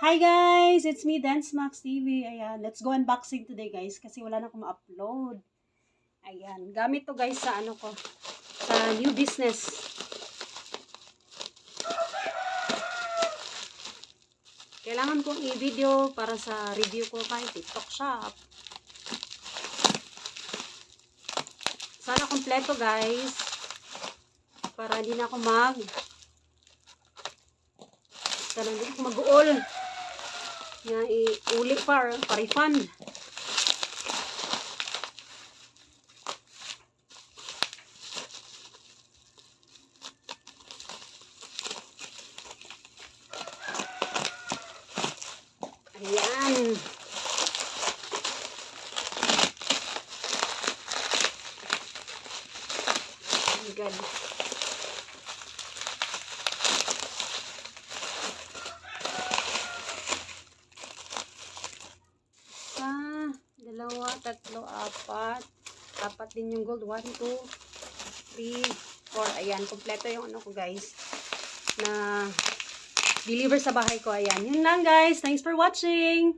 Hi guys! It's me, Dance Max TV. Ayan, let's go unboxing today guys kasi wala na akong ma-upload. Ayan, gamit to guys sa ano ko, sa new business. Kailangan kong i-video para sa review ko kay TikTok shop. Sana kompleto guys para hindi na ako mag-uol. Yan, iuli pa-refund. Ayan. Oh my God. Dalawa, tatlo, apat. Apat din yung gold. 1, 2, 3, 4. Ayan, kompleto yung ano ko guys. Na deliver sa bahay ko. Ayan, yun lang guys. Thanks for watching.